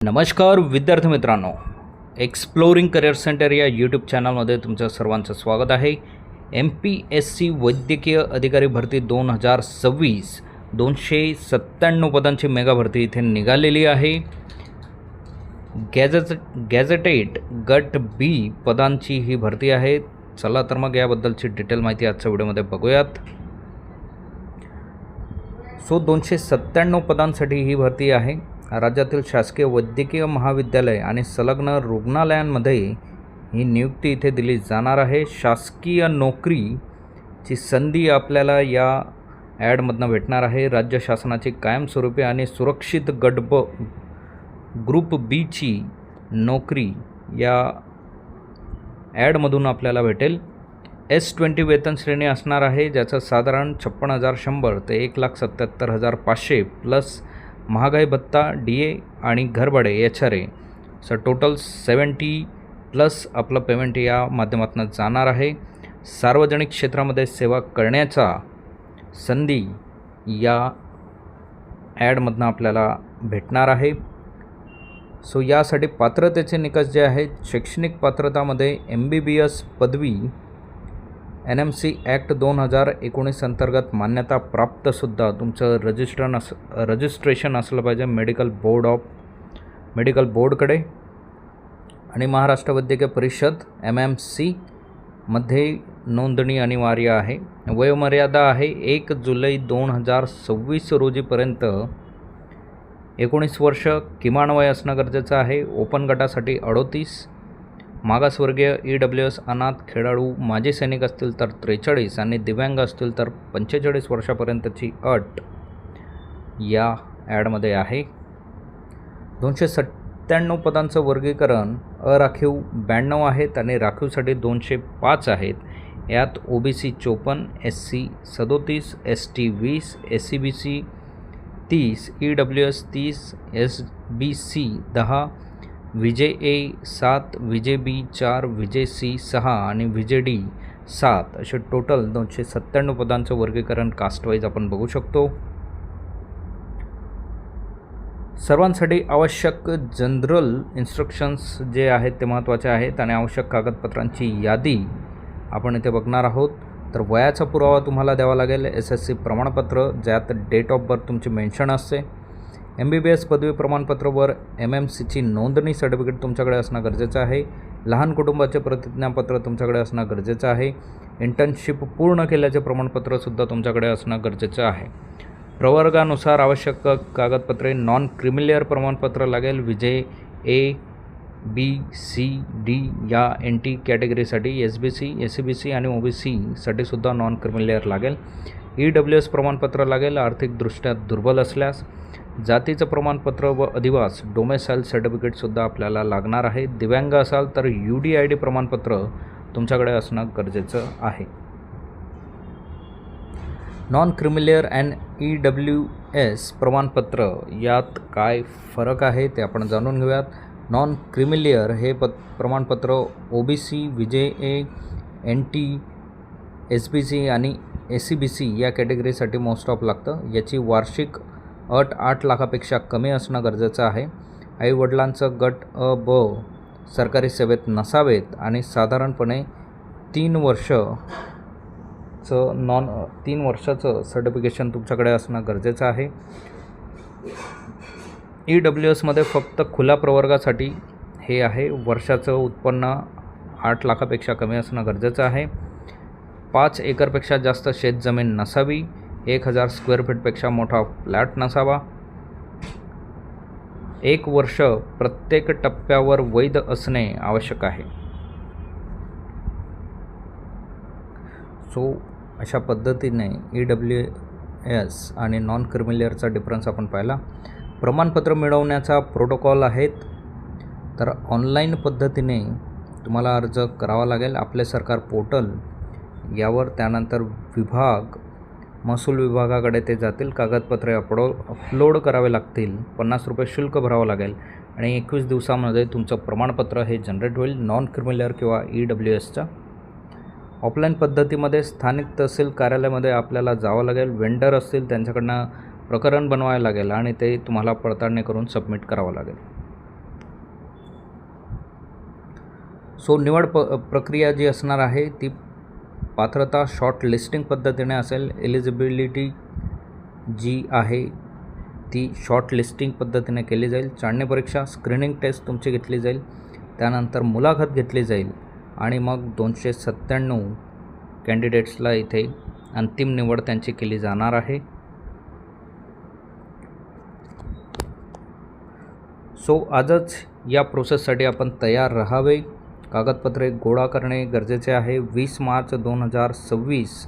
नमस्कार विद्यार्थी मित्रांनो, एक्सप्लोरिंग करिअर सेंटर या यूट्यूब चॅनलमध्ये तुमचं सर्वांचं स्वागत आहे. MPSC वैद्यकीय अधिकारी भरती 2026 297 पदांची मेगा भरती इथे निघालेली आहे. गॅझेटेड गट बी पदांची ही भरती आहे. चला तर मग याबद्दलची डिटेल माहिती आजच्या व्हिडिओमध्ये बघूयात. 297 पदांसाठी ही भरती आहे. राज्यातील शासकीय वैद्यकीय महाविद्यालय आणि संलग्न रुग्णालयांमध्ये ही नियुक्ती इथे दिली जाणार आहे. शासकीय नोकरीची संधी आपल्याला या ॲडमधनं भेटणार आहे. राज्य शासनाची कायमस्वरूपी आणि सुरक्षित ग्रुप बीची नोकरी या ॲडमधून आपल्याला भेटेल. S20 वेतन श्रेणी असणार आहे, ज्याचं साधारण 56,100 ते 1,77,500 प्लस महागाई भत्ता, DA आणि घरभाडे HRA सो टोटल 70 प्लस आपलं पेमेंट या माध्यमातून जाणार आहे. सार्वजनिक क्षेत्रामध्ये सेवा करण्याचा संधी या ॲडमधनं आपल्याला भेटणार आहे. सो यासाठी पात्रतेचे निकष जे आहेत, शैक्षणिक पात्रतामध्ये MBBS पदवी NMC ॲक्ट 2019 अंतर्गत मान्यता प्राप्तसुद्धा तुमचं रजिस्ट्रेशन असलं पाहिजे मेडिकल बोर्डकडे. आणि महाराष्ट्र वैद्यकीय परिषद MMC मध्ये नोंदणी अनिवार्य आहे. वयोमर्यादा आहे 1 जुलै 2026 रोजीपर्यंत 19 वर्ष किमान वय असणं गरजेचं आहे. ओपन गटासाठी 38, मागासवर्गीय EWS, अनाथ, खेळाडू, माजी सैनिक असतील तर 43 आणि दिव्यांग असतील तर 45 वर्षापर्यंतची अट या ॲडमध्ये आहे. 297 पदांचं वर्गीकरण अराखीव 92 आहेत आणि राखीवसाठी 205 आहेत. यात OBC 54, SC 37, ST 20, SCBC 30, EWS 30, SBC 10, VJA 7, VJB 4, VJC 6 आणि VJD 7 असे टोटल 297 पदांचं वर्गीकरण कास्टवाईज आपण बघू शकतो. सर्वांसाठी आवश्यक जनरल इन्स्ट्रक्शन्स जे आहेत ते महत्त्वाचे आहेत आणि आवश्यक कागदपत्रांची यादी आपण इथे बघणार आहोत. तर वयाचा पुरावा तुम्हाला द्यावा लागेल. SSC प्रमाणपत्र ज्यात डेट ऑफ बर्थ तुमची मेन्शन असते. MBBS पदवी प्रमाणपत्रावर MMCची नोंदणी सर्टिफिकेट तुमच्याकडे असणं गरजेचं आहे. लहान कुटुंबाचे प्रतिज्ञापत्र तुमच्याकडे असणं गरजेचं आहे. इंटर्नशिप पूर्ण केल्याचे प्रमाणपत्रसुद्धा तुमच्याकडे असणं गरजेचं आहे. प्रवर्गानुसार आवश्यक कागदपत्रे नॉन क्रिमिलियर प्रमाणपत्र लागेल. विजय A, B, C, D या NT कॅटेगरीसाठी, SBC, SCBC आणि OBCसाठी सुद्धा नॉन क्रिमिलियर लागेल. EWS प्रमाणपत्र लागेल. आर्थिकदृष्ट्या दुर्बल असल्यास जातीचं प्रमाणपत्र व अधिवास डोमेसाईल सर्टिफिकेटसुद्धा आपल्याला लागणार आहे. दिव्यांग असाल तर UDID प्रमाणपत्र तुमच्याकडे असणं गरजेचं आहे. नॉन क्रिमिलियर अँड EWS प्रमाणपत्र यात काय फरक आहे ते आपण जाणून घेऊयात. नॉन क्रिमिलियर हे प्रमाणपत्र OBC, VJA, NT, SBC आणि SCBC या कॅटेगरीसाठी मोस्ट ऑफ लागतं. याची वार्षिक अट 8 लाखापेक्षा कमी असणं गरजेचं आहे. आईवडिलांचं गट अ ब सरकारी सेवेत नसावेत आणि साधारणपणे 3 वर्षाचं सर्टिफिकेशन तुमच्याकडे असणं गरजेचं आहे. EWSमध्ये फक्त खुल्या प्रवर्गासाठी हे आहे. वर्षाचं उत्पन्न 8 लाखापेक्षा कमी असणं गरजेचं आहे. 5 एकरपेक्षा जास्त शेतजमीन नसावी. 1000 स्क्वेअर फीटपेक्षा मोठा फ्लॅट नसावा. 1 वर्ष प्रत्येक टप्प्यावर वैध असणे आवश्यक आहे. सो अशा पद्धतीने EWS आणि नॉन क्रिमिलियरचा डिफरन्स आपण पाहिला. प्रमाणपत्र मिळवण्याचा प्रोटोकॉल आहेत. तर ऑनलाईन पद्धतीने तुम्हाला अर्ज करावा लागेल. आपले सरकार पोर्टल यावर, त्यानंतर महसूल विभागाकडे ते जातील. कागदपत्रे अपलोड करावे लागतील. 50 रुपये शुल्क भरावं लागेल आणि 21 दिवसामध्ये तुमचं प्रमाणपत्र हे जनरेट होईल. नॉन क्रिमिलियर किंवा EWSच्या ऑफलाईन पद्धतीमध्ये स्थानिक तहसील कार्यालयामध्ये आपल्याला जावं लागेल. वेंडर असतील त्यांच्याकडनं प्रकरण बनवावे लागेल आणि ते तुम्हाला पडताळणी करून सबमिट करावं लागेल. सो निवड प्रक्रिया जी असणार आहे ती पात्रता शॉर्ट लिस्टिंग पद्धतीने असेल. एलिजिबिलिटी जी आहे ती शॉर्ट लिस्टिंग पद्धतीने केली जाईल. चाळणी परीक्षा स्क्रीनिंग टेस्ट तुमची घेतली जाईल. त्यानंतर मुलाखत घेतली जाईल आणि मग 297 कॅन्डिडेट्सला इथे अंतिम निवड त्यांची केली जाणार आहे. सो आजच या प्रोसेससाठी आपण तयार राहावे. कागदपत्रे गोळा करणे गरजेचे आहे. 20 मार्च 2026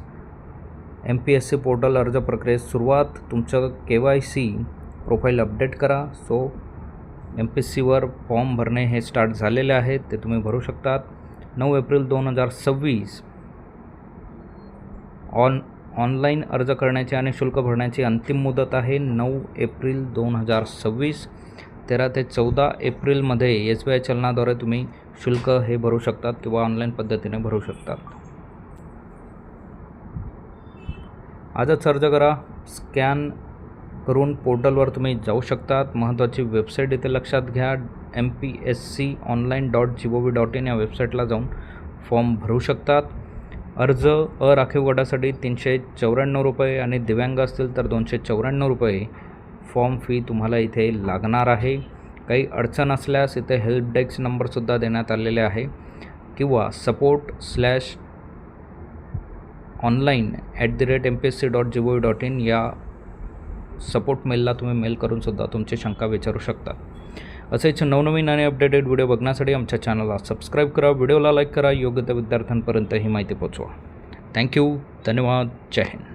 MPSC पोर्टल अर्ज प्रक्रियेस सुरुवात. तुमचं KYC प्रोफाईल अपडेट करा. सो MPSCवर फॉर्म भरणे हे स्टार्ट झालेले आहेत, ते तुम्ही भरू शकतात. 9 एप्रिल 2026 ऑनलाईन अर्ज करण्याची आणि शुल्क भरण्याची अंतिम मुदत आहे 9 एप्रिल 2026. 13 ते 14 एप्रिलमध्ये SBI चलनाद्वारे तुम्ही शुल्क हे भरू शकतात किंवा ऑनलाईन पद्धतीने भरू शकतात. आजच अर्ज करा. स्कॅन करून पोर्टलवर तुम्ही जाऊ शकतात. महत्त्वाची वेबसाईट इथे लक्षात घ्या. mpsconline.gov.in या वेबसाईटला जाऊन फॉर्म भरू शकतात. अर्ज अराखीव गटासाठी 394 रुपये आणि दिव्यांग असतील तर 294 रुपये फॉर्म फी तुम्हाला इथे लागणार आहे. काही अडचण असल्यास इथे हेल्प डेस्क नंबरसुद्धा देण्यात आलेले आहे किंवा support/online@mpsc.gov.in या सपोर्ट मेलला तुम्ही मेल करूनसुद्धा तुमची शंका विचारू शकता. असेच नवनवीन आणि अपडेटेड व्हिडिओ बघण्यासाठी आमच्या चॅनलला सबस्क्राईब करा. व्हिडिओला लाईक करा. योग्य त्या विद्यार्थ्यांपर्यंत ही माहिती पोहोचवा. थँक्यू. धन्यवाद. जय हिंद.